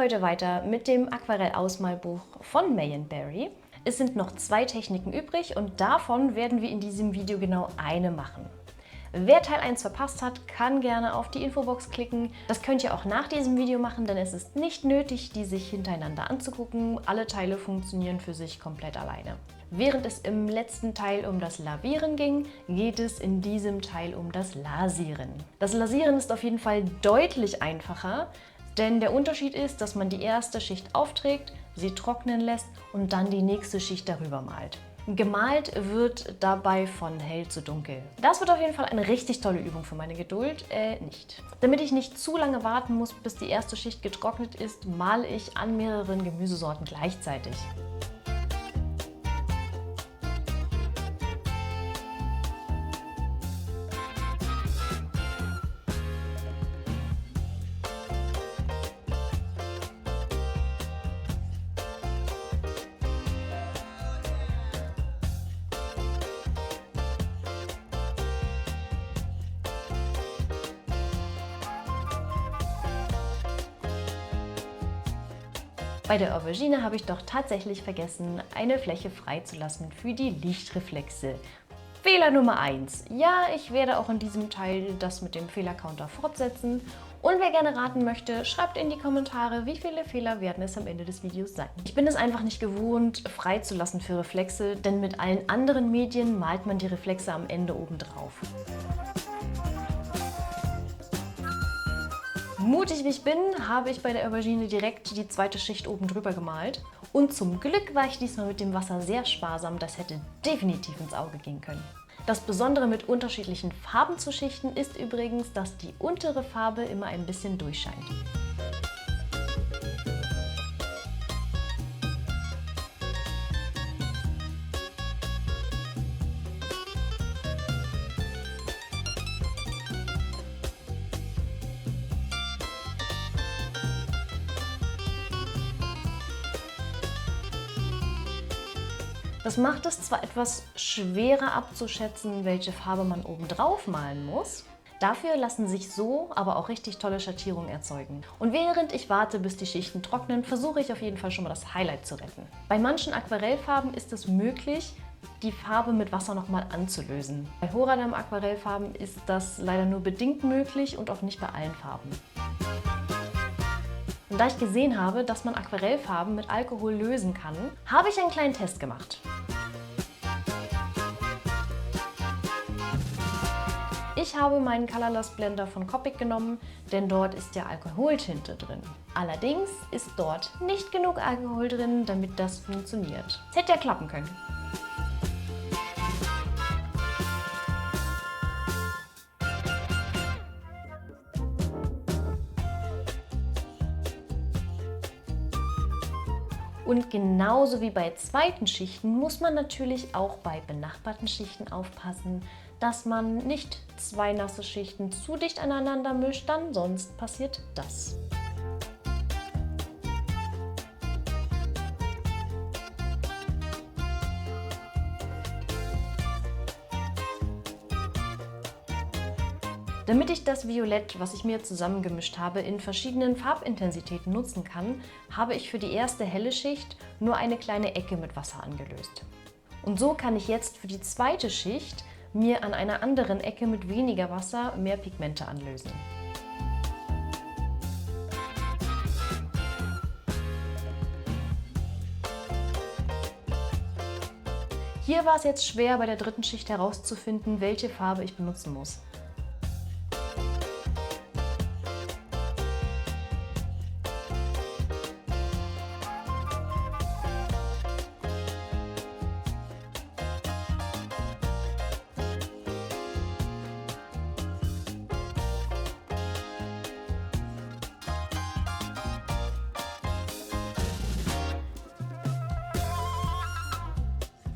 heute weiter mit dem Aquarell-Ausmalbuch von May & Berry. Es sind noch 2 Techniken übrig und davon werden wir in diesem Video genau eine machen. Wer Teil 1 verpasst hat, kann gerne auf die Infobox klicken. Das könnt ihr auch nach diesem Video machen, denn es ist nicht nötig, die sich hintereinander anzugucken. Alle Teile funktionieren für sich komplett alleine. Während es im letzten Teil um das Lavieren ging, geht es in diesem Teil um das Lasieren. Das Lasieren ist auf jeden Fall deutlich einfacher, denn der Unterschied ist, dass man die erste Schicht aufträgt, sie trocknen lässt und dann die nächste Schicht darüber malt. Gemalt wird dabei von hell zu dunkel. Das wird auf jeden Fall eine richtig tolle Übung für meine Geduld, nicht. Damit ich nicht zu lange warten muss, bis die erste Schicht getrocknet ist, male ich an mehreren Gemüsesorten gleichzeitig. Bei der Aubergine habe ich doch tatsächlich vergessen, eine Fläche freizulassen für die Lichtreflexe. Fehler Nummer 1. Ja, ich werde auch in diesem Teil das mit dem Fehlercounter fortsetzen. Und wer gerne raten möchte, schreibt in die Kommentare, wie viele Fehler werden es am Ende des Videos sein. Ich bin es einfach nicht gewohnt, freizulassen für Reflexe, denn mit allen anderen Medien malt man die Reflexe am Ende obendrauf. Mutig wie ich bin, habe ich bei der Aubergine direkt die zweite Schicht oben drüber gemalt. Und zum Glück war ich diesmal mit dem Wasser sehr sparsam, das hätte definitiv ins Auge gehen können. Das Besondere mit unterschiedlichen Farben zu schichten ist übrigens, dass die untere Farbe immer ein bisschen durchscheint. Das macht es zwar etwas schwerer abzuschätzen, welche Farbe man oben drauf malen muss. Dafür lassen sich so aber auch richtig tolle Schattierungen erzeugen. Und während ich warte, bis die Schichten trocknen, versuche ich auf jeden Fall schon mal das Highlight zu retten. Bei manchen Aquarellfarben ist es möglich, die Farbe mit Wasser nochmal anzulösen. Bei Horadam Aquarellfarben ist das leider nur bedingt möglich und auch nicht bei allen Farben. Und da ich gesehen habe, dass man Aquarellfarben mit Alkohol lösen kann, habe ich einen kleinen Test gemacht. Ich habe meinen Colorless Blender von Copic genommen, denn dort ist ja Alkoholtinte drin. Allerdings ist dort nicht genug Alkohol drin, damit das funktioniert. Es hätte ja klappen können. Und genauso wie bei zweiten Schichten muss man natürlich auch bei benachbarten Schichten aufpassen, dass man nicht 2 nasse Schichten zu dicht aneinander mischt, dann sonst passiert das. Damit ich das Violett, was ich mir zusammengemischt habe, in verschiedenen Farbintensitäten nutzen kann, habe ich für die erste helle Schicht nur eine kleine Ecke mit Wasser angelöst. Und so kann ich jetzt für die zweite Schicht mir an einer anderen Ecke mit weniger Wasser mehr Pigmente anlösen. Hier war es jetzt schwer, bei der dritten Schicht herauszufinden, welche Farbe ich benutzen muss.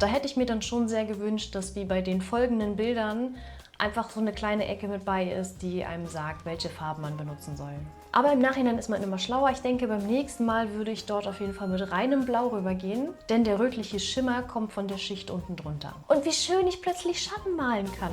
Da hätte ich mir dann schon sehr gewünscht, dass wie bei den folgenden Bildern einfach so eine kleine Ecke mit bei ist, die einem sagt, welche Farben man benutzen soll. Aber im Nachhinein ist man immer schlauer. Ich denke, beim nächsten Mal würde ich dort auf jeden Fall mit reinem Blau rübergehen, denn der rötliche Schimmer kommt von der Schicht unten drunter. Und wie schön ich plötzlich Schatten malen kann.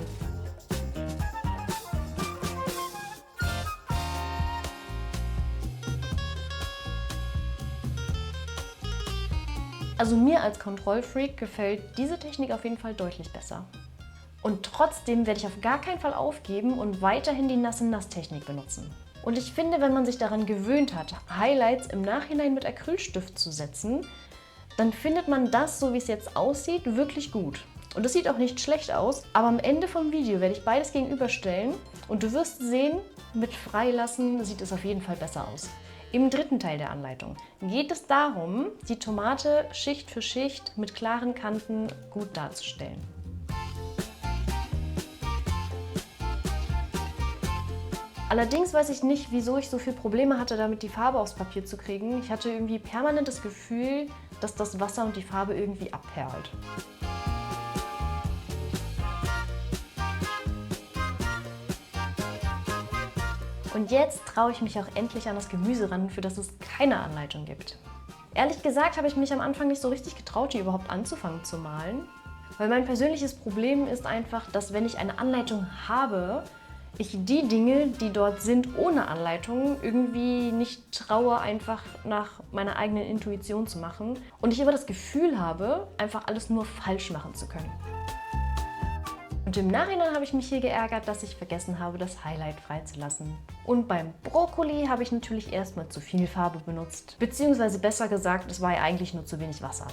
Also mir als Kontrollfreak gefällt diese Technik auf jeden Fall deutlich besser. Und trotzdem werde ich auf gar keinen Fall aufgeben und weiterhin die Nass-in-Nass-Technik benutzen. Und ich finde, wenn man sich daran gewöhnt hat, Highlights im Nachhinein mit Acrylstift zu setzen, dann findet man das, so wie es jetzt aussieht, wirklich gut. Und es sieht auch nicht schlecht aus, aber am Ende vom Video werde ich beides gegenüberstellen und du wirst sehen, mit Freilassen sieht es auf jeden Fall besser aus. Im dritten Teil der Anleitung geht es darum, die Tomate Schicht für Schicht mit klaren Kanten gut darzustellen. Allerdings weiß ich nicht, wieso ich so viele Probleme hatte, damit die Farbe aufs Papier zu kriegen. Ich hatte irgendwie permanent das Gefühl, dass das Wasser und die Farbe irgendwie abperlt. Und jetzt traue ich mich auch endlich an das Gemüse ran, für das es keine Anleitung gibt. Ehrlich gesagt habe ich mich am Anfang nicht so richtig getraut, hier überhaupt anzufangen zu malen. Weil mein persönliches Problem ist einfach, dass wenn ich eine Anleitung habe, ich die Dinge, die dort sind ohne Anleitung, irgendwie nicht traue, einfach nach meiner eigenen Intuition zu machen. Und ich immer das Gefühl habe, einfach alles nur falsch machen zu können. Und im Nachhinein habe ich mich hier geärgert, dass ich vergessen habe, das Highlight freizulassen. Und beim Brokkoli habe ich natürlich erstmal zu viel Farbe benutzt. Beziehungsweise besser gesagt, es war ja eigentlich nur zu wenig Wasser.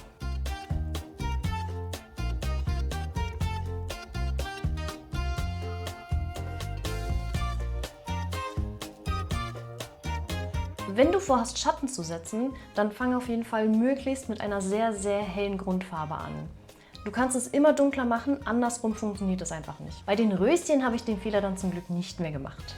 Wenn du vorhast, Schatten zu setzen, dann fang auf jeden Fall möglichst mit einer sehr, sehr hellen Grundfarbe an. Du kannst es immer dunkler machen, andersrum funktioniert es einfach nicht. Bei den Röschen habe ich den Fehler dann zum Glück nicht mehr gemacht.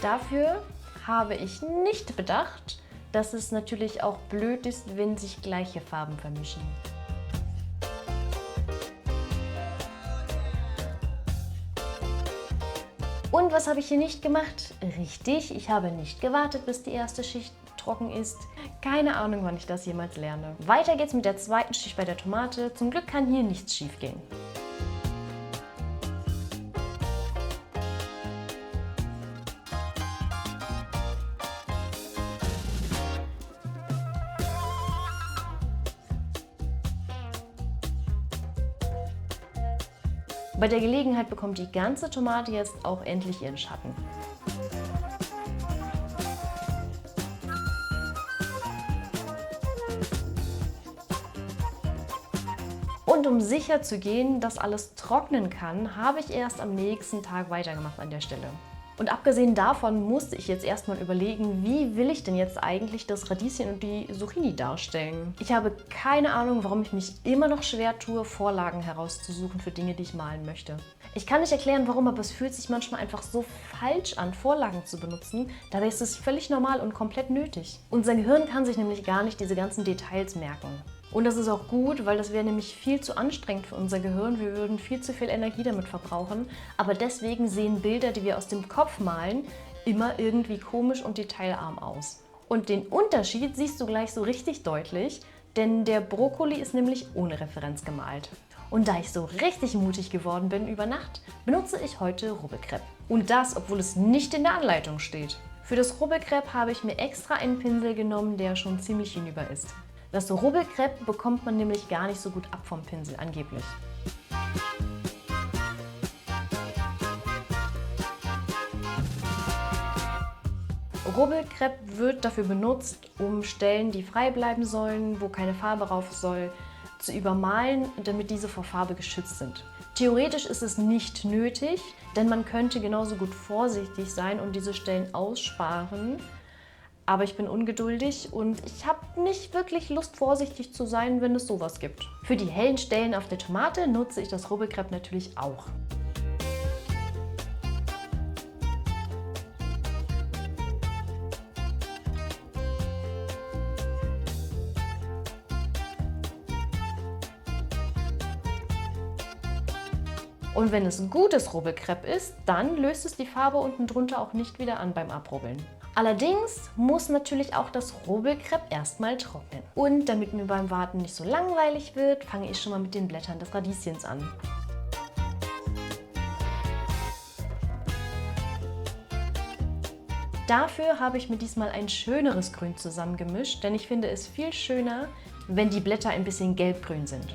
Dafür habe ich nicht bedacht, dass es natürlich auch blöd ist, wenn sich gleiche Farben vermischen. Und was habe ich hier nicht gemacht? Richtig, ich habe nicht gewartet, bis die erste Schicht trocken ist. Keine Ahnung, wann ich das jemals lerne. Weiter geht's mit der zweiten Schicht bei der Tomate. Zum Glück kann hier nichts schief gehen. Bei der Gelegenheit bekommt die ganze Tomate jetzt auch endlich ihren Schatten. Und um sicher zu gehen, dass alles trocknen kann, habe ich erst am nächsten Tag weitergemacht an der Stelle. Und abgesehen davon musste ich jetzt erstmal überlegen, wie will ich denn jetzt eigentlich das Radieschen und die Zucchini darstellen. Ich habe keine Ahnung, warum ich mich immer noch schwer tue, Vorlagen herauszusuchen für Dinge, die ich malen möchte. Ich kann nicht erklären, warum, aber es fühlt sich manchmal einfach so falsch an, Vorlagen zu benutzen. Dabei ist es völlig normal und komplett nötig. Unser Gehirn kann sich nämlich gar nicht diese ganzen Details merken. Und das ist auch gut, weil das wäre nämlich viel zu anstrengend für unser Gehirn. Wir würden viel zu viel Energie damit verbrauchen. Aber deswegen sehen Bilder, die wir aus dem Kopf malen, immer irgendwie komisch und detailarm aus. Und den Unterschied siehst du gleich so richtig deutlich, denn der Brokkoli ist nämlich ohne Referenz gemalt. Und da ich so richtig mutig geworden bin über Nacht, benutze ich heute Rubbelkrepp. Und das, obwohl es nicht in der Anleitung steht. Für das Rubbelkrepp habe ich mir extra einen Pinsel genommen, der schon ziemlich hinüber ist. Das Rubbelkrepp bekommt man nämlich gar nicht so gut ab vom Pinsel, angeblich. Rubbelkrepp wird dafür benutzt, um Stellen, die frei bleiben sollen, wo keine Farbe rauf soll, zu übermalen, damit diese vor Farbe geschützt sind. Theoretisch ist es nicht nötig, denn man könnte genauso gut vorsichtig sein und diese Stellen aussparen. Aber ich bin ungeduldig und ich habe nicht wirklich Lust, vorsichtig zu sein, wenn es sowas gibt. Für die hellen Stellen auf der Tomate nutze ich das Rubbelkrepp natürlich auch. Und wenn es gutes Rubbelkrepp ist, dann löst es die Farbe unten drunter auch nicht wieder an beim Abrubbeln. Allerdings muss natürlich auch das Rubbelkrepp erstmal trocknen. Und damit mir beim Warten nicht so langweilig wird, fange ich schon mal mit den Blättern des Radieschens an. Dafür habe ich mir diesmal ein schöneres Grün zusammengemischt, denn ich finde es viel schöner, wenn die Blätter ein bisschen gelbgrün sind.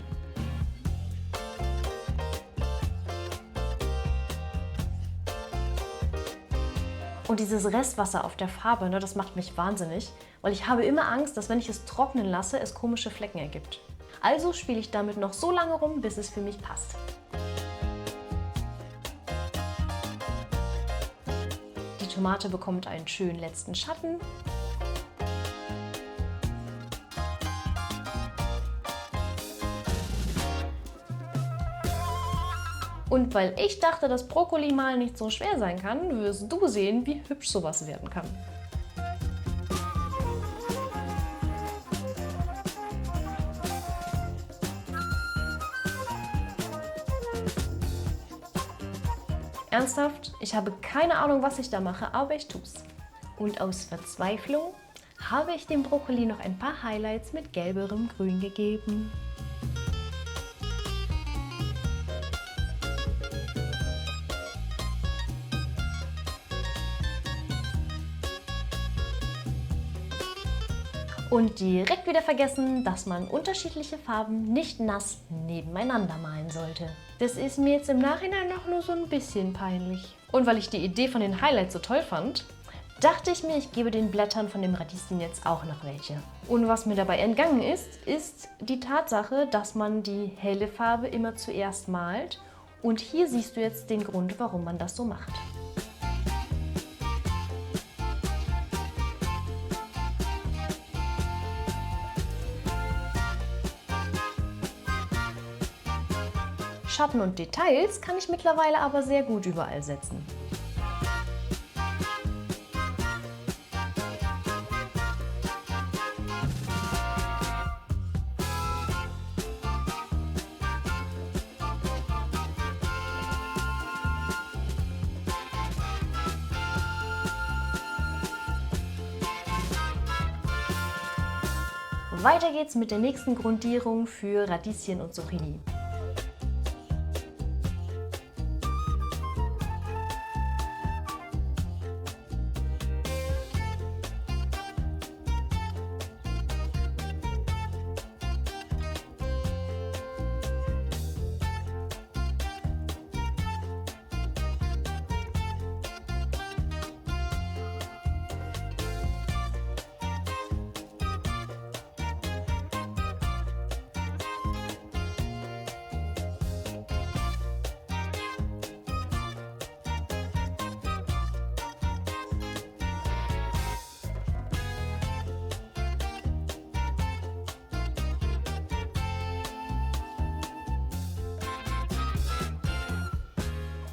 Und dieses Restwasser auf der Farbe, das macht mich wahnsinnig, weil ich habe immer Angst, dass wenn ich es trocknen lasse, es komische Flecken ergibt. Also spiele ich damit noch so lange rum, bis es für mich passt. Die Tomate bekommt einen schönen letzten Schatten. Und weil ich dachte, dass Brokkoli mal nicht so schwer sein kann, wirst du sehen, wie hübsch sowas werden kann. Ernsthaft, ich habe keine Ahnung, was ich da mache, aber ich tu's. Und aus Verzweiflung habe ich dem Brokkoli noch ein paar Highlights mit gelberem Grün gegeben. Und direkt wieder vergessen, dass man unterschiedliche Farben nicht nass nebeneinander malen sollte. Das ist mir jetzt im Nachhinein noch nur so ein bisschen peinlich. Und weil ich die Idee von den Highlights so toll fand, dachte ich mir, ich gebe den Blättern von dem Radieschen jetzt auch noch welche. Und was mir dabei entgangen ist, ist die Tatsache, dass man die helle Farbe immer zuerst malt. Und hier siehst du jetzt den Grund, warum man das so macht. Schatten und Details kann ich mittlerweile aber sehr gut überall setzen. Weiter geht's mit der nächsten Grundierung für Radieschen und Zucchini.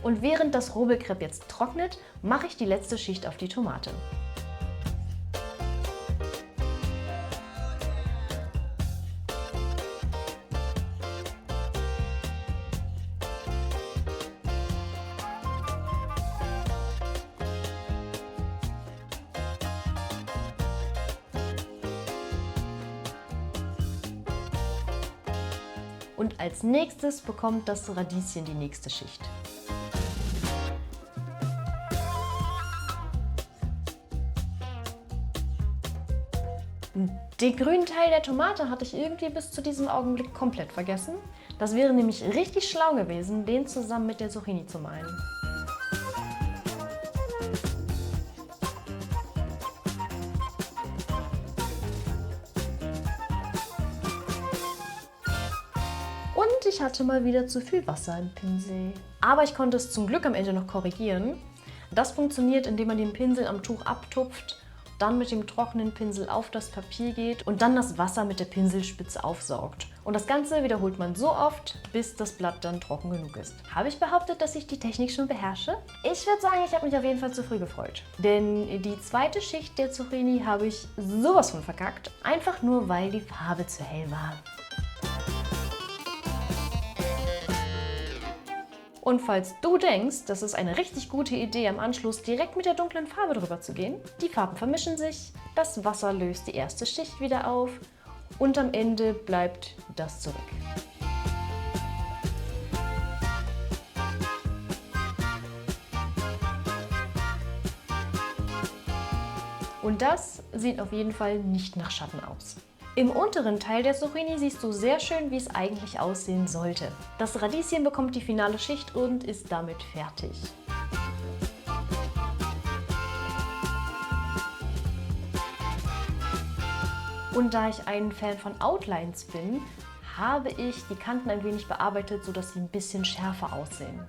Und während das Robelcrêpe jetzt trocknet, mache ich die letzte Schicht auf die Tomate. Und als nächstes bekommt das Radieschen die nächste Schicht. Den grünen Teil der Tomate hatte ich irgendwie bis zu diesem Augenblick komplett vergessen. Das wäre nämlich richtig schlau gewesen, den zusammen mit der Zucchini zu malen. Und ich hatte mal wieder zu viel Wasser im Pinsel. Aber ich konnte es zum Glück am Ende noch korrigieren. Das funktioniert, indem man den Pinsel am Tuch abtupft, dann mit dem trockenen Pinsel auf das Papier geht und dann das Wasser mit der Pinselspitze aufsaugt. Und das Ganze wiederholt man so oft, bis das Blatt dann trocken genug ist. Habe ich behauptet, dass ich die Technik schon beherrsche? Ich würde sagen, ich habe mich auf jeden Fall zu früh gefreut. Denn die zweite Schicht der Zucchini habe ich sowas von verkackt, einfach nur weil die Farbe zu hell war. Und falls du denkst, das ist eine richtig gute Idee, am Anschluss direkt mit der dunklen Farbe drüber zu gehen, die Farben vermischen sich, das Wasser löst die erste Schicht wieder auf und am Ende bleibt das zurück. Und das sieht auf jeden Fall nicht nach Schatten aus. Im unteren Teil der Zucchini siehst du sehr schön, wie es eigentlich aussehen sollte. Das Radieschen bekommt die finale Schicht und ist damit fertig. Und da ich ein Fan von Outlines bin, habe ich die Kanten ein wenig bearbeitet, sodass sie ein bisschen schärfer aussehen.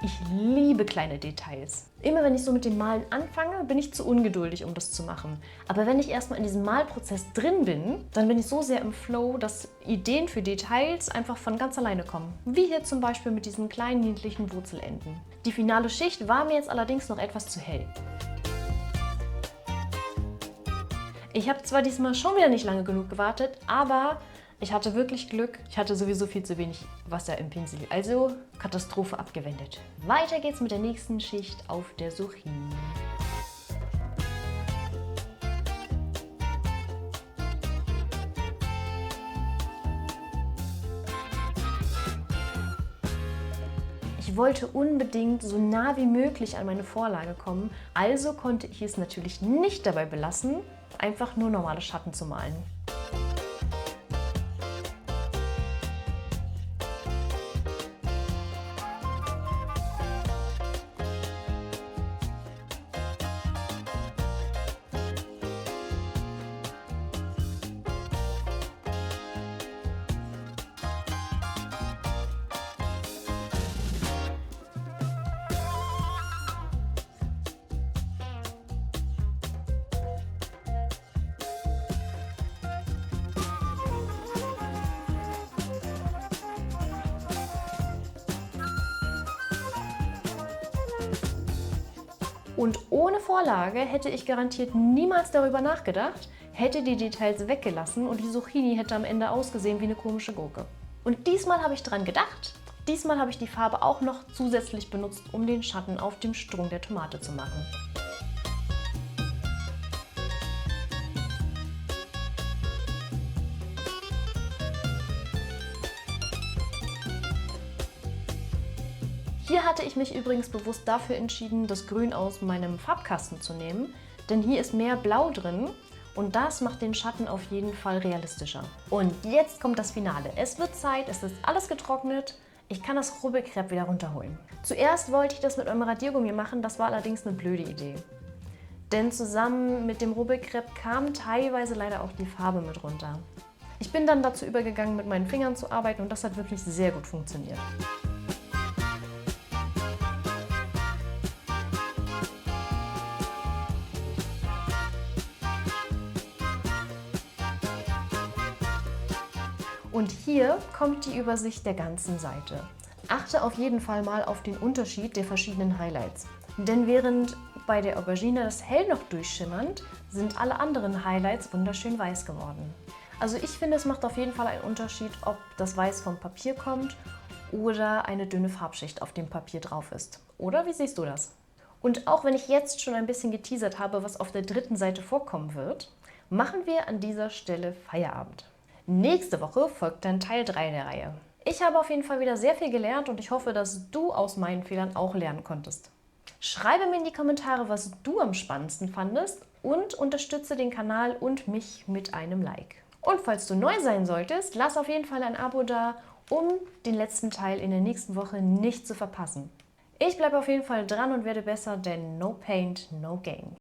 Ich liebe kleine Details. Immer wenn ich so mit dem Malen anfange, bin ich zu ungeduldig, um das zu machen. Aber wenn ich erstmal in diesem Malprozess drin bin, dann bin ich so sehr im Flow, dass Ideen für Details einfach von ganz alleine kommen. Wie hier zum Beispiel mit diesen kleinen niedlichen Wurzelenden. Die finale Schicht war mir jetzt allerdings noch etwas zu hell. Ich habe zwar diesmal schon wieder nicht lange genug gewartet, aber ich hatte wirklich Glück. Ich hatte sowieso viel zu wenig Wasser im Pinsel, also Katastrophe abgewendet. Weiter geht's mit der nächsten Schicht auf der Zucchini. Ich wollte unbedingt so nah wie möglich an meine Vorlage kommen, also konnte ich es natürlich nicht dabei belassen, einfach nur normale Schatten zu malen. Und ohne Vorlage hätte ich garantiert niemals darüber nachgedacht, hätte die Details weggelassen und die Zucchini hätte am Ende ausgesehen wie eine komische Gurke. Und diesmal habe ich dran gedacht. Diesmal habe ich die Farbe auch noch zusätzlich benutzt, um den Schatten auf dem Strunk der Tomate zu machen. Hier hatte ich mich übrigens bewusst dafür entschieden, das Grün aus meinem Farbkasten zu nehmen, denn hier ist mehr Blau drin und das macht den Schatten auf jeden Fall realistischer. Und jetzt kommt das Finale. Es wird Zeit, es ist alles getrocknet. Ich kann das Rubik Crepe wieder runterholen. Zuerst wollte ich das mit einem Radiergummi machen, das war allerdings eine blöde Idee. Denn zusammen mit dem Rubik Crepe kam teilweise leider auch die Farbe mit runter. Ich bin dann dazu übergegangen, mit meinen Fingern zu arbeiten und das hat wirklich sehr gut funktioniert. Und hier kommt die Übersicht der ganzen Seite. Achte auf jeden Fall mal auf den Unterschied der verschiedenen Highlights. Denn während bei der Aubergine das Hell noch durchschimmernd, sind alle anderen Highlights wunderschön weiß geworden. Also ich finde, es macht auf jeden Fall einen Unterschied, ob das Weiß vom Papier kommt oder eine dünne Farbschicht auf dem Papier drauf ist. Oder wie siehst du das? Und auch wenn ich jetzt schon ein bisschen geteasert habe, was auf der dritten Seite vorkommen wird, machen wir an dieser Stelle Feierabend. Nächste Woche folgt dann Teil 3 der Reihe. Ich habe auf jeden Fall wieder sehr viel gelernt und ich hoffe, dass du aus meinen Fehlern auch lernen konntest. Schreibe mir in die Kommentare, was du am spannendsten fandest und unterstütze den Kanal und mich mit einem Like. Und falls du neu sein solltest, lass auf jeden Fall ein Abo da, um den letzten Teil in der nächsten Woche nicht zu verpassen. Ich bleibe auf jeden Fall dran und werde besser, denn no paint, no gain.